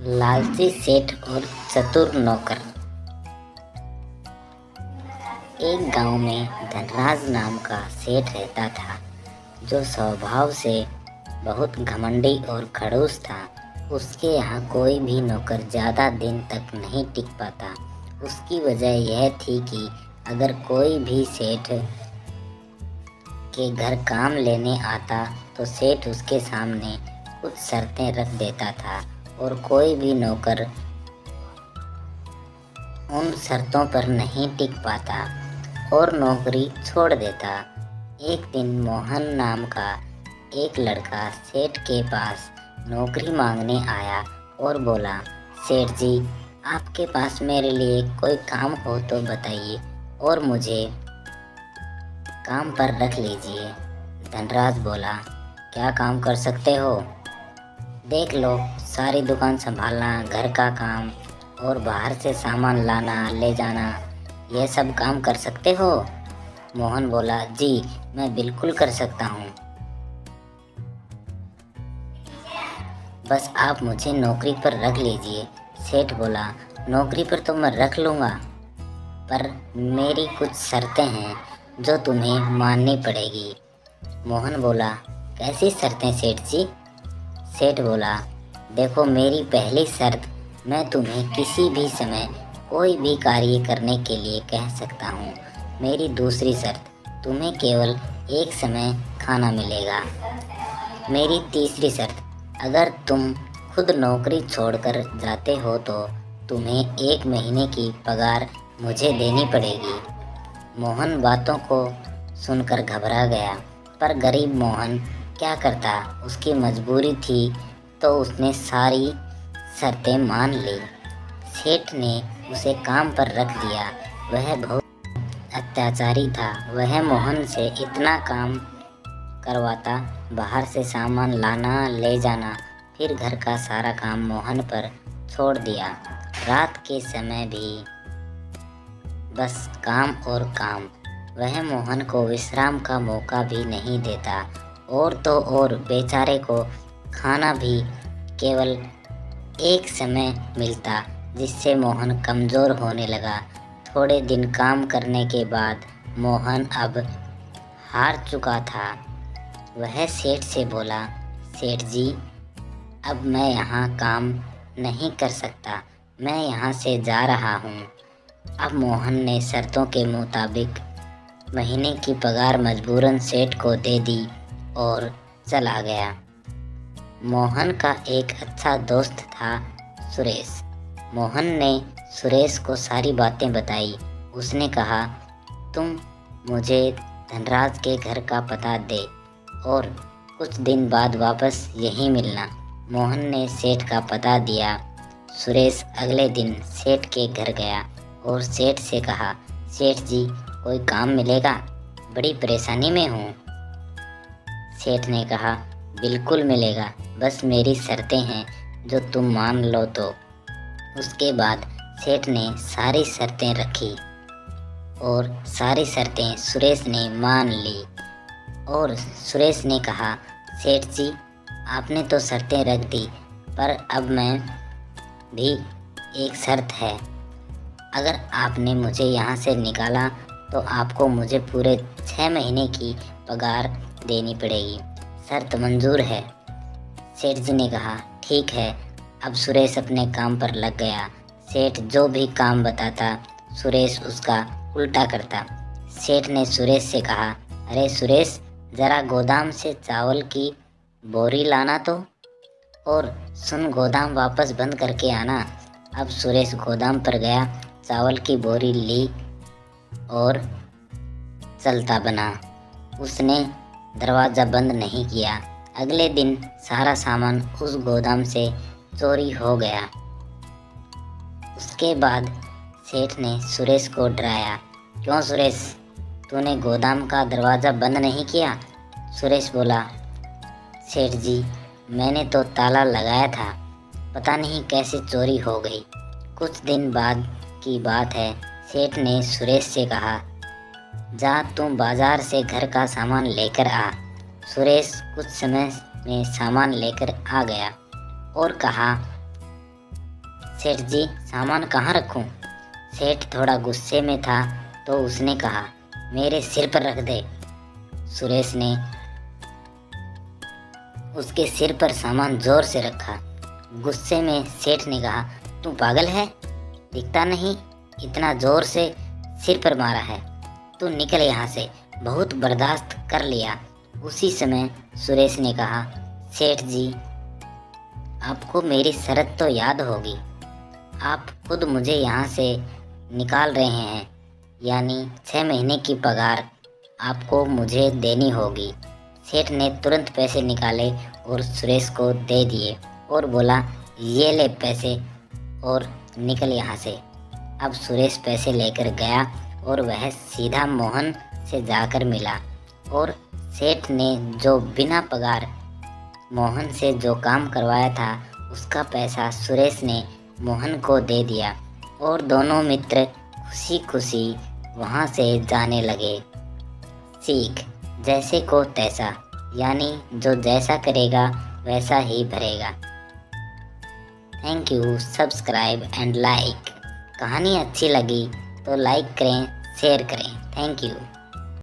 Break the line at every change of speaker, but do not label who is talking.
लालची सेठ और चतुर नौकर। एक गांव में धनराज नाम का सेठ रहता था, जो स्वभाव से बहुत घमंडी और खड़ूस था। उसके यहाँ कोई भी नौकर ज़्यादा दिन तक नहीं टिक पाता। उसकी वजह यह थी कि अगर कोई भी सेठ के घर काम लेने आता तो सेठ उसके सामने कुछ शर्तें रख देता था और कोई भी नौकर उन शर्तों पर नहीं टिक पाता और नौकरी छोड़ देता। एक दिन मोहन नाम का एक लड़का सेठ के पास नौकरी मांगने आया और बोला, सेठ जी, आपके पास मेरे लिए कोई काम हो तो बताइए और मुझे काम पर रख लीजिए। धनराज बोला, क्या काम कर सकते हो? देख लो, सारी दुकान संभालना, घर का काम और बाहर से सामान लाना ले जाना, यह सब काम कर सकते हो? मोहन बोला, जी मैं बिल्कुल कर सकता हूँ। बस आप मुझे नौकरी पर रख लीजिए। सेठ बोला, नौकरी पर तो मैं रख लूँगा, पर मेरी कुछ शर्तें हैं जो तुम्हें माननी पड़ेगी। मोहन बोला, कैसी शर्तें सेठ जी? सेठ बोला, देखो, मेरी पहली शर्त, मैं तुम्हें किसी भी समय कोई भी कार्य करने के लिए कह सकता हूँ। मेरी दूसरी शर्त, तुम्हें केवल एक समय खाना मिलेगा। मेरी तीसरी शर्त, अगर तुम खुद नौकरी छोड़कर जाते हो तो तुम्हें 1 महीने की पगार मुझे देनी पड़ेगी। मोहन बातों को सुनकर घबरा गया, पर गरीब मोहन क्या करता, उसकी मजबूरी थी तो उसने सारी शर्तें मान ली। सेठ ने उसे काम पर रख दिया। वह बहुत अत्याचारी था। वह मोहन से इतना काम करवाता, बाहर से सामान लाना ले जाना, फिर घर का सारा काम मोहन पर छोड़ दिया। रात के समय भी बस काम और काम। वह मोहन को विश्राम का मौका भी नहीं देता और तो और बेचारे को खाना भी केवल एक समय मिलता, जिससे मोहन कमज़ोर होने लगा। थोड़े दिन काम करने के बाद मोहन अब हार चुका था। वह सेठ से बोला, सेठ जी, अब मैं यहाँ काम नहीं कर सकता, मैं यहाँ से जा रहा हूँ। अब मोहन ने शर्तों के मुताबिक महीने की पगार मजबूरन सेठ को दे दी और चला गया। मोहन का एक अच्छा दोस्त था, सुरेश। मोहन ने सुरेश को सारी बातें बताई। उसने कहा, तुम मुझे धनराज के घर का पता दे और कुछ दिन बाद वापस यहीं मिलना। मोहन ने सेठ का पता दिया। सुरेश अगले दिन सेठ के घर गया और सेठ से कहा, सेठ जी, कोई काम मिलेगा? बड़ी परेशानी में हूँ। सेठ ने कहा, बिल्कुल मिलेगा, बस मेरी शर्तें हैं जो तुम मान लो तो। उसके बाद सेठ ने सारी शर्तें रखी और सारी शर्तें सुरेश ने मान ली। और सुरेश ने कहा, सेठ जी, आपने तो शर्तें रख दी, पर अब मैं भी एक शर्त है। अगर आपने मुझे यहाँ से निकाला तो आपको मुझे पूरे 6 महीने की पगार देनी पड़ेगी। शर्त मंजूर है? सेठ जी ने कहा, ठीक है। अब सुरेश अपने काम पर लग गया। सेठ जो भी काम बताता, सुरेश उसका उल्टा करता। सेठ ने सुरेश से कहा, अरे सुरेश, ज़रा गोदाम से चावल की बोरी लाना तो, और सुन, गोदाम वापस बंद करके आना। अब सुरेश गोदाम पर गया, चावल की बोरी ली और चलता बना। उसने दरवाज़ा बंद नहीं किया। अगले दिन सारा सामान उस गोदाम से चोरी हो गया। उसके बाद सेठ ने सुरेश को डराया, क्यों सुरेश, तूने गोदाम का दरवाज़ा बंद नहीं किया? सुरेश बोला, सेठ जी, मैंने तो ताला लगाया था, पता नहीं कैसे चोरी हो गई। कुछ दिन बाद की बात है। सेठ ने सुरेश से कहा, जा तुम बाज़ार से घर का सामान लेकर आ। सुरेश कुछ समय में सामान लेकर आ गया और कहा, सेठ जी, सामान कहाँ रखूं? सेठ थोड़ा गुस्से में था तो उसने कहा, मेरे सिर पर रख दे। सुरेश ने उसके सिर पर सामान जोर से रखा। गुस्से में सेठ ने कहा, तू पागल है? दिखता नहीं इतना जोर से सिर पर मारा है? तू निकल यहाँ से, बहुत बर्दाश्त कर लिया। उसी समय सुरेश ने कहा, सेठ जी, आपको मेरी शर्त तो याद होगी। आप खुद मुझे यहाँ से निकाल रहे हैं, यानी 6 महीने की पगार आपको मुझे देनी होगी। सेठ ने तुरंत पैसे निकाले और सुरेश को दे दिए और बोला, ये ले पैसे और निकल यहाँ से। अब सुरेश पैसे लेकर गया और वह सीधा मोहन से जाकर मिला और सेठ ने जो बिना पगार मोहन से जो काम करवाया था उसका पैसा सुरेश ने मोहन को दे दिया और दोनों मित्र खुशी खुशी वहाँ से जाने लगे। सीख, जैसे को तैसा, यानी जो जैसा करेगा वैसा ही भरेगा। Thank you, subscribe and like. कहानी अच्छी लगी तो लाइक करें, शेयर करें। Thank you.